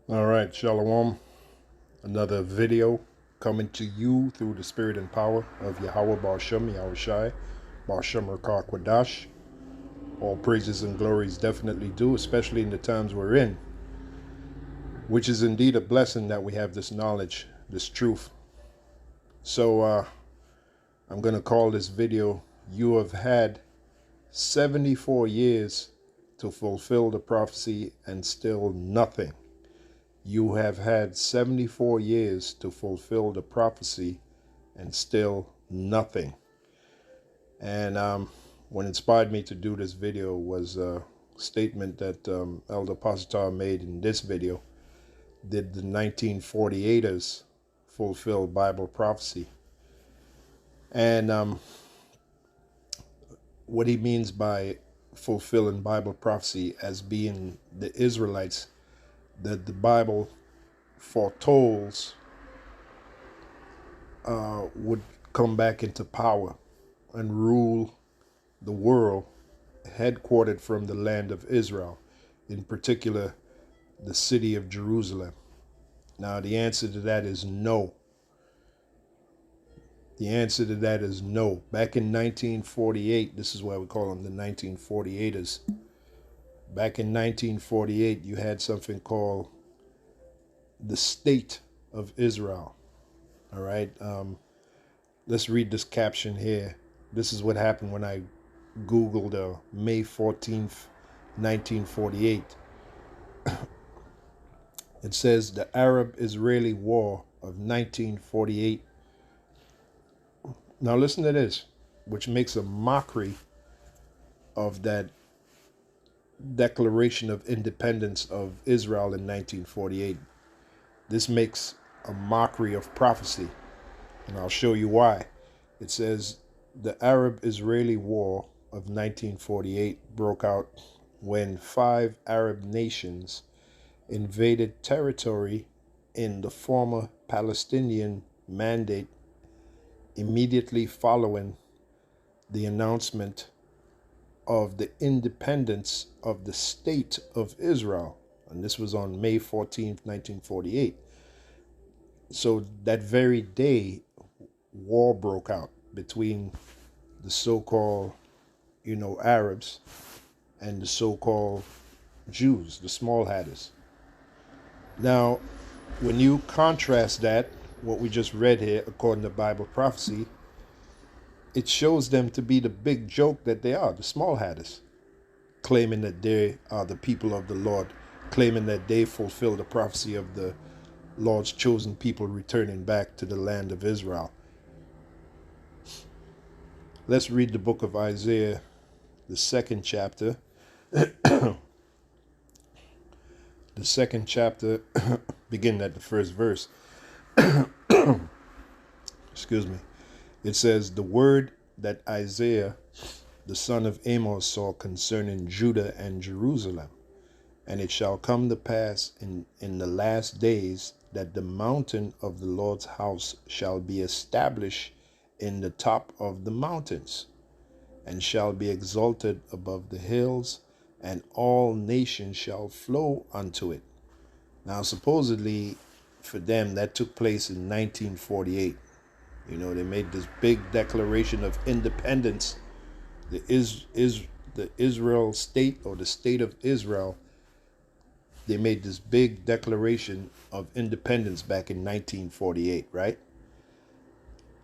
All right, Shalom. Another video coming to you through the spirit and power of Yahweh Barsham, Yahweh Shai, Barsham Rakar Kwadash. All praises and glories definitely due, especially in the times we're in, which is indeed a blessing that we have this knowledge, this truth. So I'm going to call this video, You Have Had 74 Years to Fulfill the Prophecy and Still Nothing. You have had 74 years to fulfill the prophecy and still nothing. And what inspired me to do this video was a statement that Elder Positar made in this video. Did the 1948ers fulfill Bible prophecy? And what he means by fulfilling Bible prophecy as being the Israelites that the Bible foretold would come back into power and rule the world, headquartered from the land of Israel, in particular the city of Jerusalem. Now, the answer to that is no. The answer to that is no. Back in 1948, this is why we call them the 1948ers. Back in 1948, you had something called the State of Israel. All right. Let's read this caption here. This is what happened when I Googled May 14th, 1948. It says the Arab-Israeli War of 1948. Now listen to this, which makes a mockery of that Declaration of Independence of Israel in 1948. This makes a mockery of prophecy, and I'll show you why. It says the Arab-Israeli War of 1948 broke out when 5 Arab nations invaded territory in the former Palestinian Mandate immediately following the announcement of the independence of the State of Israel. And this was on May 14th, 1948. So that very day, war broke out between the so-called, Arabs and the so-called Jews, the small hatters. Now, when you contrast that, what we just read here, according to Bible prophecy, it shows them to be the big joke that they are, the small hatters, claiming that they are the people of the Lord, claiming that they fulfill the prophecy of the Lord's chosen people returning back to the land of Israel. Let's read the book of Isaiah, the second chapter. The second chapter, beginning at the first verse. Excuse me. It says, the word that Isaiah, the son of Amos, saw concerning Judah and Jerusalem. And it shall come to pass in the last days that the mountain of the Lord's house shall be established in the top of the mountains, and shall be exalted above the hills, and all nations shall flow unto it. Now, supposedly, for them, that took place in 1948. They made this big declaration of independence. The Israel state, or the state of Israel, they made this big declaration of independence back in 1948, right?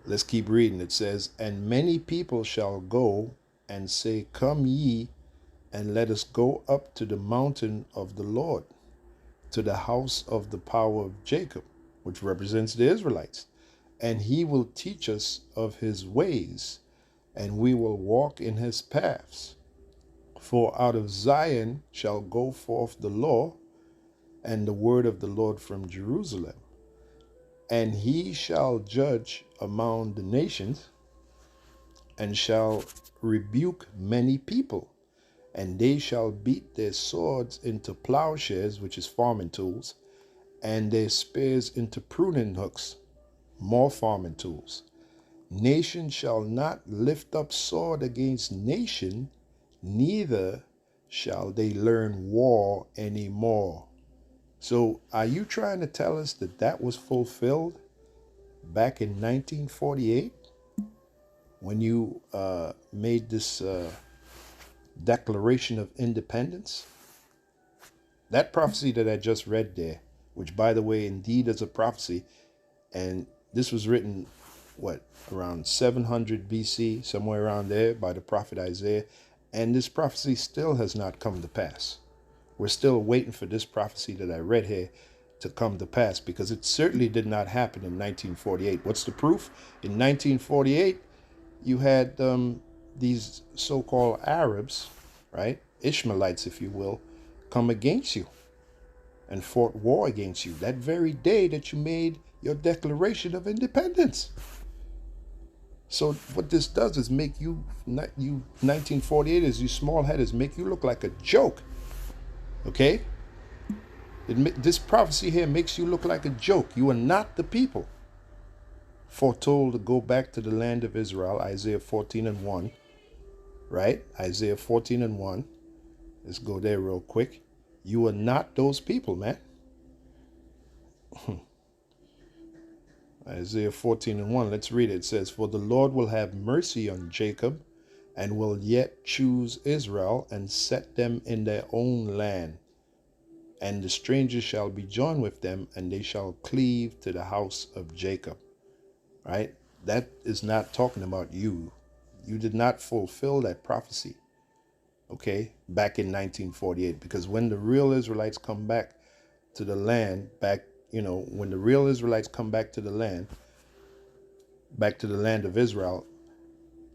Let's keep reading. It says, and many people shall go and say, come ye, and let us go up to the mountain of the Lord, to the house of the power of Jacob, which represents the Israelites. And he will teach us of his ways, and we will walk in his paths. For out of Zion shall go forth the law and the word of the Lord from Jerusalem. And he shall judge among the nations, and shall rebuke many people. And they shall beat their swords into plowshares, which is farming tools, and their spears into pruning hooks, more farming tools. Nation shall not lift up sword against nation, neither shall they learn war any more. So are you trying to tell us that that was fulfilled back in 1948 when you made this Declaration of Independence? That prophecy that I just read there, which by the way, indeed is a prophecy, and this was written, what, around 700 BC, somewhere around there, by the prophet Isaiah, and this prophecy still has not come to pass. We're still waiting for this prophecy that I read here to come to pass, because it certainly did not happen in 1948. What's the proof? In 1948, you had these so-called Arabs, right, Ishmaelites, if you will, come against you and fought war against you that very day that you made your Declaration of Independence. So what this does is make you 1948ers, you small headers, make you look like a joke. Okay? This prophecy here makes you look like a joke. You are not the people foretold to go back to the land of Israel, Isaiah 14:1, right? Isaiah 14:1. Let's go there real quick. You are not those people, man. Isaiah 14:1. Let's read it. It says, "For the Lord will have mercy on Jacob, and will yet choose Israel, and set them in their own land. And the strangers shall be joined with them, and they shall cleave to the house of Jacob." Right? That is not talking about you. You did not fulfill that prophecy, okay, back in 1948. Because when the real Israelites come back to the land, when the real Israelites come back to the land of Israel,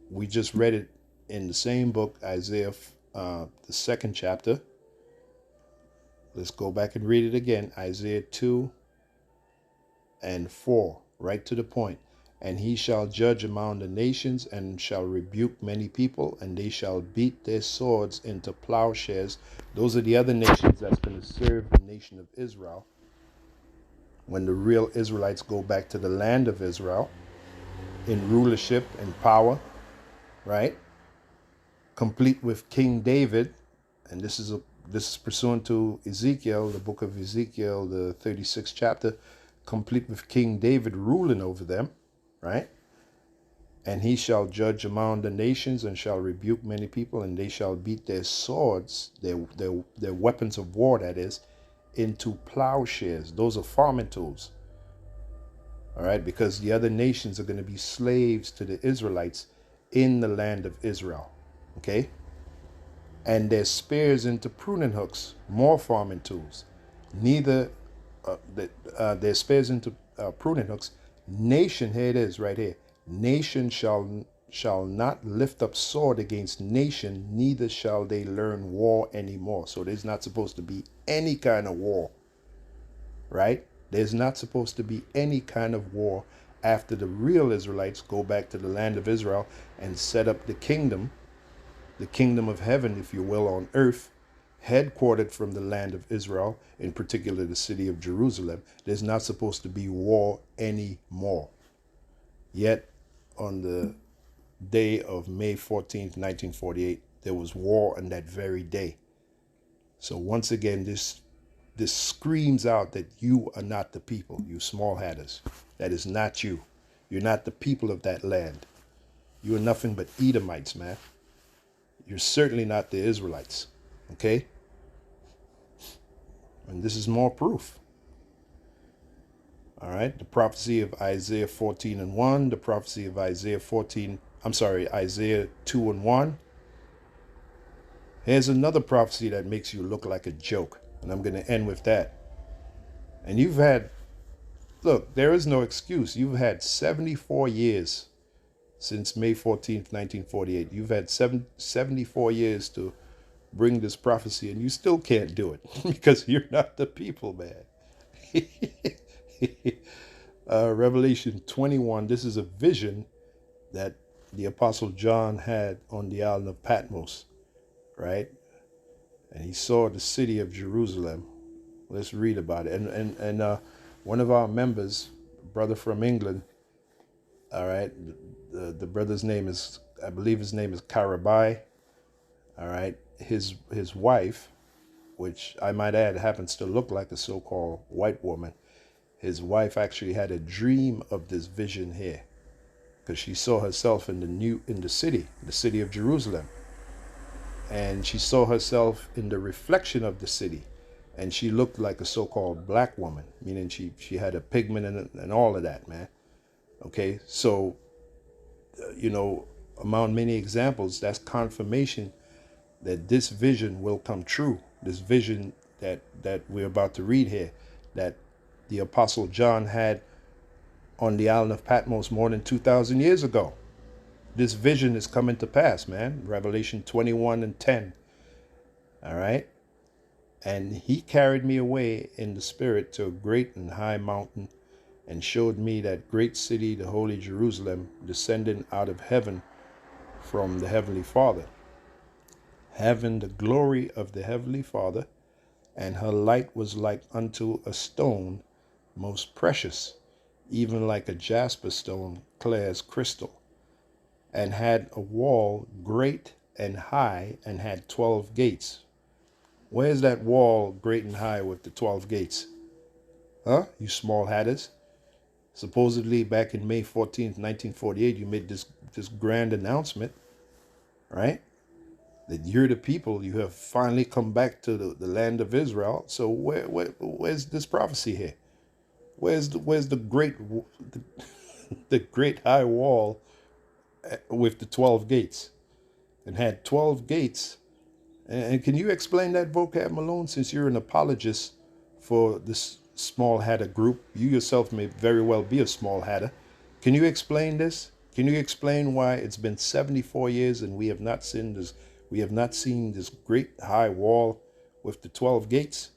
we just read it in the same book, Isaiah, the 2nd chapter. Let's go back and read it again. Isaiah 2:4, right to the point. "And he shall judge among the nations, and shall rebuke many people, and they shall beat their swords into plowshares." Those are the other nations that's going to serve the nation of Israel when the real Israelites go back to the land of Israel in rulership and power, right? Complete with King David, and this is pursuant to Ezekiel, the book of Ezekiel, the 36th chapter, complete with King David ruling over them, right? "And he shall judge among the nations, and shall rebuke many people, and they shall beat their swords," their weapons of war, that is, "into plowshares." Those are farming tools. All right, because the other nations are going to be slaves to the Israelites in the land of Israel. Okay? "And their spears into pruning hooks," more farming tools. Their spears into pruning hooks. "Nation," here it is right here, "nation shall not lift up sword against nation, neither shall they learn war anymore." So there's not supposed to be any kind of war, right? There's not supposed to be any kind of war after the real Israelites go back to the land of Israel and set up the kingdom of heaven, if you will, on earth, headquartered from the land of Israel, in particular the city of Jerusalem. There's not supposed to be war anymore. Yet, on the day of May 14th, 1948, there was war on that very day. So once again, this screams out that you are not the people, you small hatters. That is not you. You're not the people of that land. You are nothing but Edomites, man. You're certainly not the Israelites, okay? And this is more proof. All right, the prophecy of Isaiah 14:1, the prophecy of Isaiah 2:1. Here's another prophecy that makes you look like a joke, and I'm going to end with that. And look, there is no excuse. You've had 74 years since May 14th, 1948. You've had 74 years to bring this prophecy, and you still can't do it because you're not the people, man. Revelation 21, this is a vision that the Apostle John had on the island of Patmos, right? And he saw the city of Jerusalem. Let's read about it. And one of our members, a brother from England, all right, the brother's name is, I believe his name is Karabai, all right, his wife, which I might add happens to look like a so-called white woman, his wife actually had a dream of this vision here, because she saw herself in the city of Jerusalem, and she saw herself in the reflection of the city, and she looked like a so-called black woman, meaning she had a pigment and all of that, man. Okay, so among many examples, that's confirmation that this vision will come true. This vision that we're about to read here, that the Apostle John had on the island of Patmos more than 2,000 years ago. This vision is coming to pass, man. Revelation 21:10. All right. And he carried me away in the spirit to a great and high mountain, and showed me that great city, the holy Jerusalem, descending out of heaven from the heavenly Father, having the glory of the heavenly Father, and her light was like unto a stone most precious, even like a jasper stone, clear as crystal, and had a wall great and high, and had 12 gates. Where's that wall great and high with the 12 gates? Huh? You small hatters. Supposedly back in May 14th, 1948, you made this grand announcement, right? That you're the people, you have finally come back to the land of Israel. So where's this prophecy here? Where's the great the great high wall with the 12 gates, and had 12 gates? And can you explain that, vocab, Malone, since you're an apologist for this small hatter group? You yourself may very well be a small hatter. Can you explain this? Can you explain why it's been 74 years and we have not seen this great high wall with the 12 gates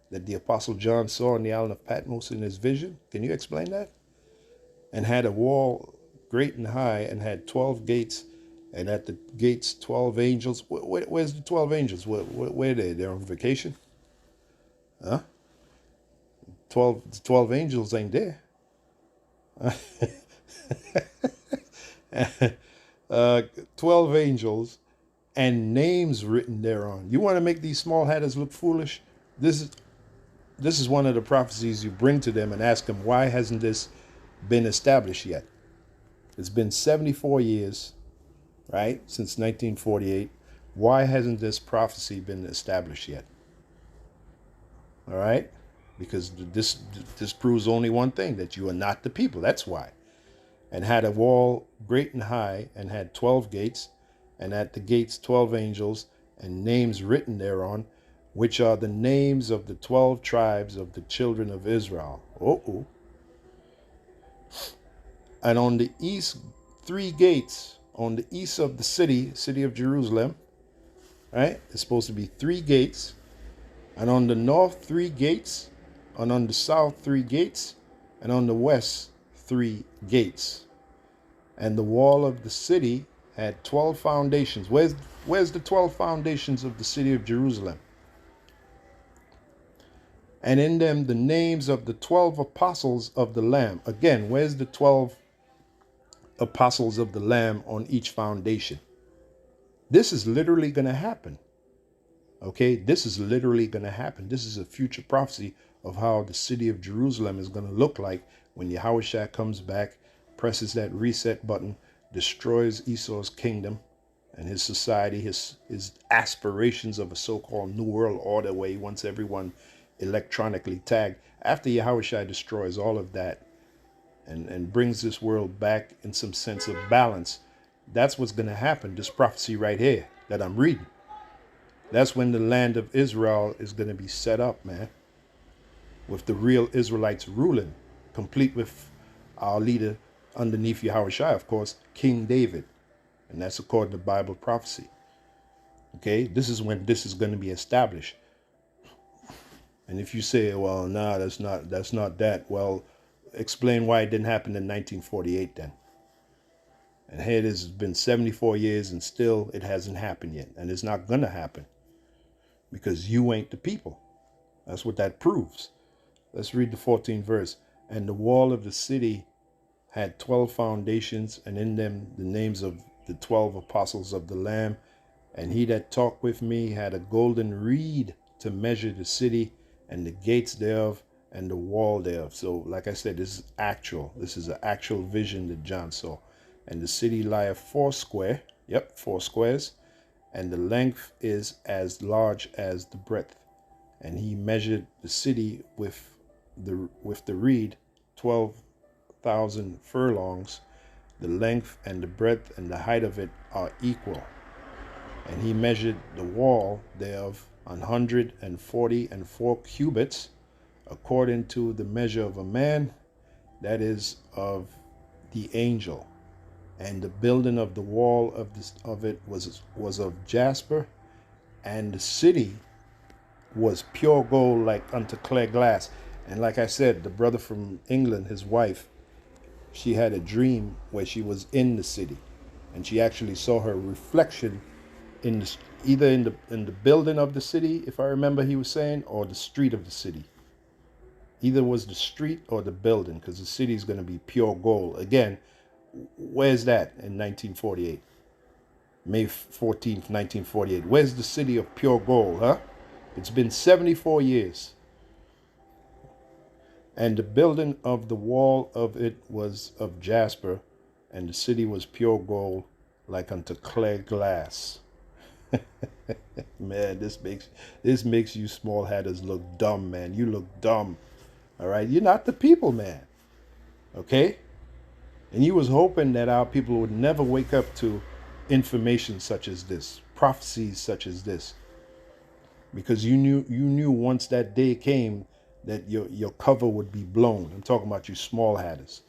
that the Apostle John saw on the island of Patmos in his vision? Can you explain that? And had a wall great and high, and had 12 gates, and at the gates 12 angels. Where's the 12 angels? Where are they? They're on vacation? Huh? 12 angels ain't there. 12 angels and names written thereon. You want to make these small hatters look foolish? This is one of the prophecies you bring to them and ask them, why hasn't this been established yet? It's been 74 years, right, since 1948. Why hasn't this prophecy been established yet? All right? Because this proves only one thing, that you are not the people. That's why. And had a wall great and high, and had 12 gates, and at the gates 12 angels, and names written thereon, which are the names of the 12 tribes of the children of Israel. Oh. And on the east 3 gates, on the east of the city of Jerusalem, right? It's supposed to be 3 gates. And on the north 3 gates, and on the south 3 gates, and on the west 3 gates. And the wall of the city had 12 foundations. Where's the 12 foundations of the city of Jerusalem? And in them the names of the 12 apostles of the Lamb. Again, where's the 12 apostles of the Lamb on each foundation? This is literally going to happen. Okay, this is literally going to happen. This is a future prophecy of how the city of Jerusalem is going to look like when Yahushua comes back, presses that reset button, destroys Esau's kingdom and his society, his aspirations of a so-called New World Order where he wants everyone electronically tagged. After Yahushua destroys all of that and brings this world back in some sense of balance, that's what's going to happen. This prophecy right here that I'm reading. That's when the land of Israel is going to be set up, man, with the real Israelites ruling, complete with our leader underneath Yahushua, of course, King David. And that's according to Bible prophecy. Okay, this is when this is going to be established. And if you say, well, no, that's not that. Well, explain why it didn't happen in 1948 then. And here it is, it's been 74 years and still it hasn't happened yet. And it's not going to happen because you ain't the people. That's what that proves. Let's read the 14th verse. And the wall of the city had 12 foundations, and in them the names of the 12 apostles of the Lamb. And he that talked with me had a golden reed to measure the city and the gates thereof and the wall thereof. So, like I said, this is actual. This is an actual vision that John saw. And the city lieth foursquare. Yep, 4 squares. And the length is as large as the breadth. And he measured the city with the reed, 12,000 furlongs. The length and the breadth and the height of it are equal. And he measured the wall thereof 144 cubits, according to the measure of a man, that is of the angel. And the building of the wall of it was of jasper, and the city was pure gold like unto clear glass. And like I said, the brother from England, his wife, she had a dream where she was in the city, and she actually saw her reflection in the, either in the building of the city, if I remember he was saying, or the street of the city. Either was the street or the building, because the city is going to be pure gold. Again, where's that in 1948? May 14th, 1948. Where's the city of pure gold, huh? It's been 74 years. And the building of the wall of it was of jasper, and the city was pure gold, like unto clear glass. Man, this makes you small hatters look dumb, man. You look dumb. All right, you're not the people, man. Okay? And you was hoping that our people would never wake up to information such as this, prophecies such as this, because you knew once that day came that your cover would be blown. I'm talking about you small hatters,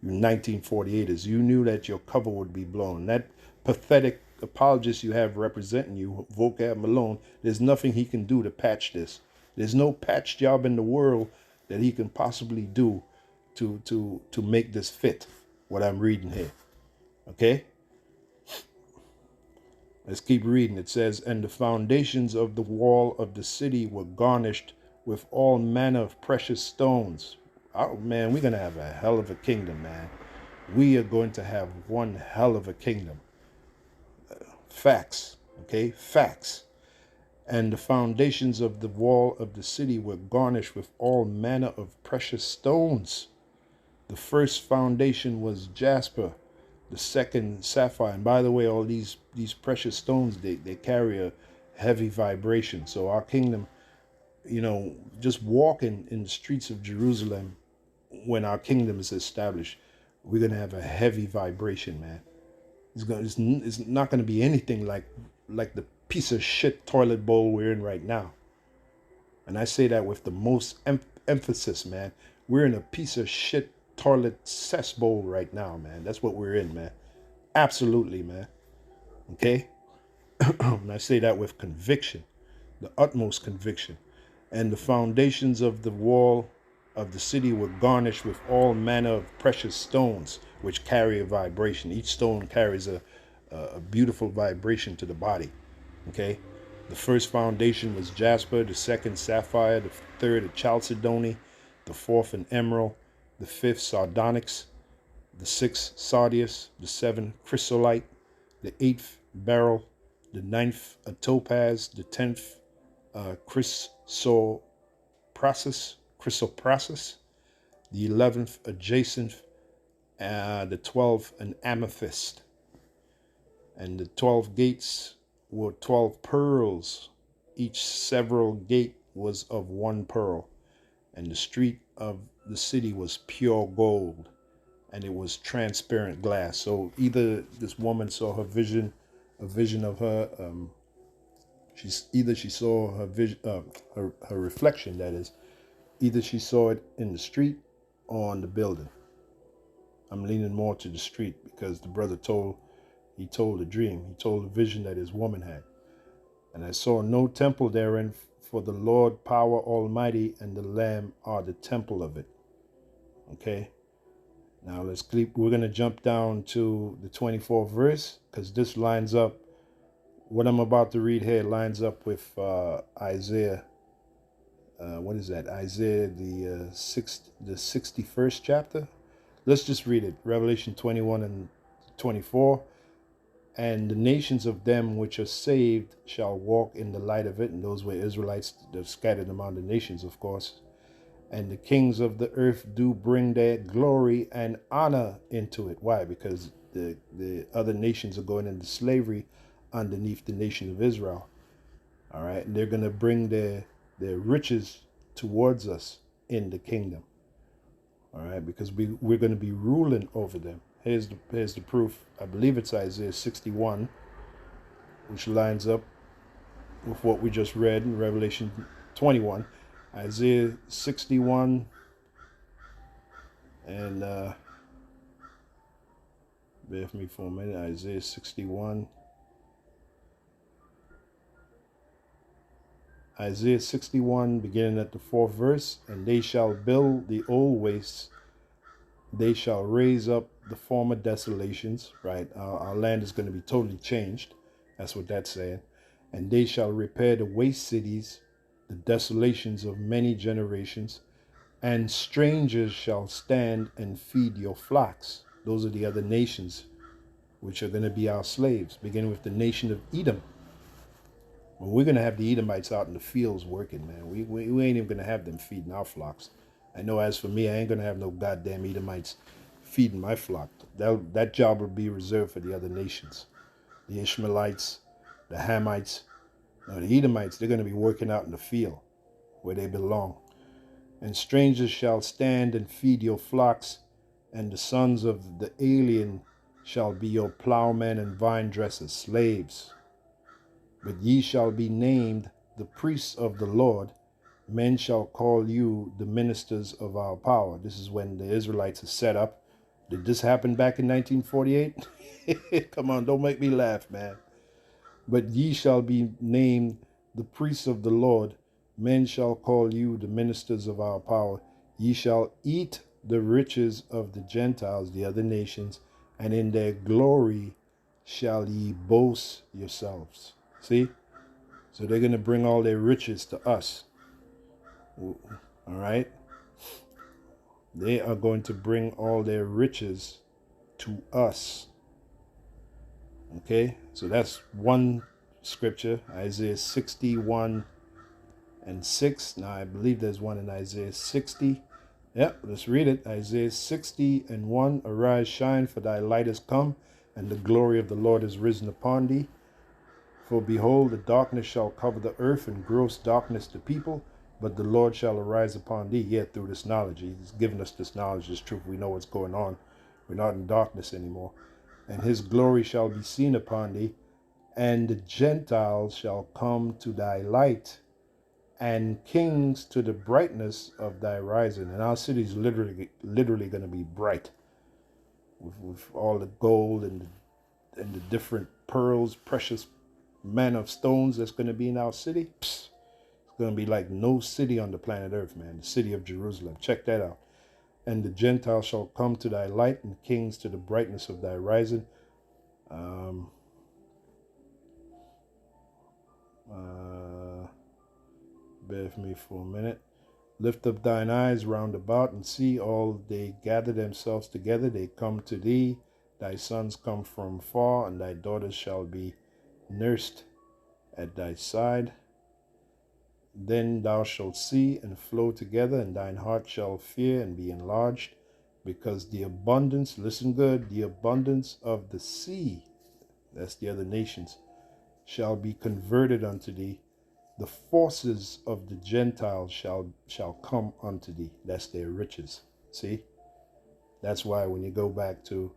you 1948ers. You knew that your cover would be blown. That pathetic apologist you have representing you, Vocab Malone, there's nothing he can do to patch this. There's no patch job in the world that he can possibly do to make this fit what I'm reading here. Okay? Let's keep reading. It says, and the foundations of the wall of the city were garnished with all manner of precious stones. Oh man, we're going to have a hell of a kingdom, man. We are going to have one hell of a kingdom. Facts, okay? Facts. And the foundations of the wall of the city were garnished with all manner of precious stones. The first foundation was jasper, the second sapphire. And by the way, all these precious stones, they carry a heavy vibration. So our kingdom, just walking in the streets of Jerusalem, when our kingdom is established, we're going to have a heavy vibration, man. It's not going to be anything like the piece of shit toilet bowl we're in right now. And I say that with the most emphasis, man. We're in a piece of shit toilet cesspool right now, man. That's what we're in, man. Absolutely, man. Okay? And I say that with conviction, the utmost conviction. And the foundations of the wall of the city were garnished with all manner of precious stones, which carry a vibration. Each stone carries a beautiful vibration to the body. Okay? The first foundation was jasper, the second sapphire, the third a chalcedony, the fourth an emerald, the fifth sardonyx, the sixth sardius, the seventh chrysolite, the eighth beryl, the ninth a topaz, the 10th chrysoprasus, the 11th a jacinth, the 12th an amethyst. And the 12 gates were 12 pearls. Each several gate was of one pearl. And the street of the city was pure gold, and it was transparent glass. So either this woman saw a vision of her. She saw her vision, her reflection. That is, either she saw it in the street or on the building. I'm leaning more to the street because the brother told a dream. He told a vision that his woman had. And I saw no temple therein, for the Lord power almighty and the Lamb are the temple of it. Okay. Now we're going to jump down to the 24th verse, because this lines up, what I'm about to read here lines up with Isaiah. What is that? Isaiah, the 61st chapter. Let's just read it. Revelation 21 and 24. And the nations of them which are saved shall walk in the light of it. And those were Israelites, that scattered among the nations, of course. And the kings of the earth do bring their glory and honor into it. Why? Because the other nations are going into slavery underneath the nation of Israel. All right. And they're going to bring their riches towards us in the kingdom. All right. Because we're going to be ruling over them. Here's the proof. I believe it's Isaiah 61, which lines up with what we just read in Revelation 21. Isaiah 61 and bear with me for a minute. Isaiah 61. Isaiah 61, beginning at the 4th verse. And they shall build the old wastes. They shall raise up the former desolations. Right? Our land is going to be totally changed. That's what that's saying. And they shall repair the waste cities, the desolations of many generations, and strangers shall stand and feed your flocks. Those are the other nations which are going to be our slaves, beginning with the nation of Edom. Well, we're going to have the Edomites out in the fields working, man. We ain't even going to have them feeding our flocks. I know as for me, I ain't going to have no goddamn Edomites feeding my flock. That job will be reserved for the other nations. The Ishmaelites, the Hamites, no, the Edomites, they're going to be working out in the field where they belong. And strangers shall stand and feed your flocks, and the sons of the alien shall be your plowmen and vine dressers, slaves. But ye shall be named the priests of the Lord. Men shall call you the ministers of our power. This is when the Israelites are set up. Did this happen back in 1948? Come on, don't make me laugh, man. But ye shall be named the priests of the Lord. Men shall call you the ministers of our power. Ye shall eat the riches of the Gentiles, the other nations, and in their glory shall ye boast yourselves. See? So they're going to bring all their riches to us. All right? They are going to bring all their riches to us. Okay? So that's one scripture, Isaiah 61 and 6. Now, I believe there's one in Isaiah 60. Yep, let's read it. Isaiah 60 and 1. Arise, shine, for thy light is come, and the glory of the Lord is risen upon thee. For behold, the darkness shall cover the earth, and gross darkness the people, but the Lord shall arise upon thee. Yet through this knowledge, he's given us this knowledge, this truth. We know what's going on. We're not in darkness anymore. And his glory shall be seen upon thee, and the Gentiles shall come to thy light, and kings to the brightness of thy rising. And our city is literally going to be bright with all the gold and the different pearls, precious manner of stones that's going to be in our city. It's going to be like no city on the planet Earth, man. The city of Jerusalem. Check that out. And the Gentiles shall come to thy light, and kings to the brightness of thy rising. Bear with me for a minute. Lift up thine eyes round about, and see all they gather themselves together. They come to thee. Thy sons come from far, and thy daughters shall be nursed at thy side. Then thou shalt see and flow together, and thine heart shall fear and be enlarged, because the abundance, listen good, the abundance of the sea, that's the other nations, shall be converted unto thee. The forces of the Gentiles shall come unto thee. That's their riches. See? That's why when you go back to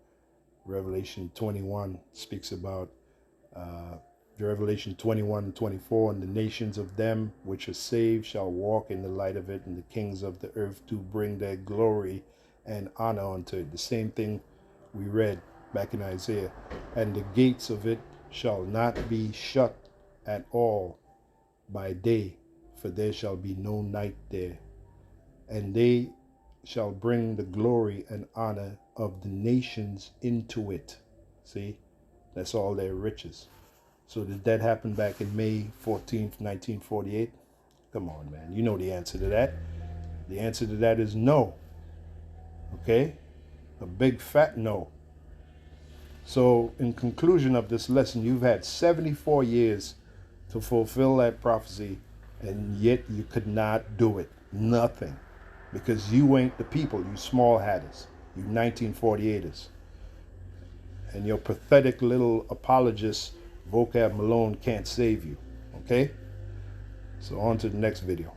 Revelation 21, speaks about Revelation 21 and 24, and the nations of them which are saved shall walk in the light of it, and the kings of the earth do bring their glory and honor unto it. The same thing we read back in Isaiah. And the gates of it shall not be shut at all by day, for there shall be no night there. And they shall bring the glory and honor of the nations into it. See? That's all their riches. So did that happen back in May 14th, 1948? Come on, man. You know the answer to that. The answer to that is no. Okay? A big fat no. So in conclusion of this lesson, you've had 74 years to fulfill that prophecy, and yet you could not do it. Nothing. Because you ain't the people, you small hatters, you 1948ers. And your pathetic little apologist, Vocab Malone, can't save you. Okay? So on to the next video.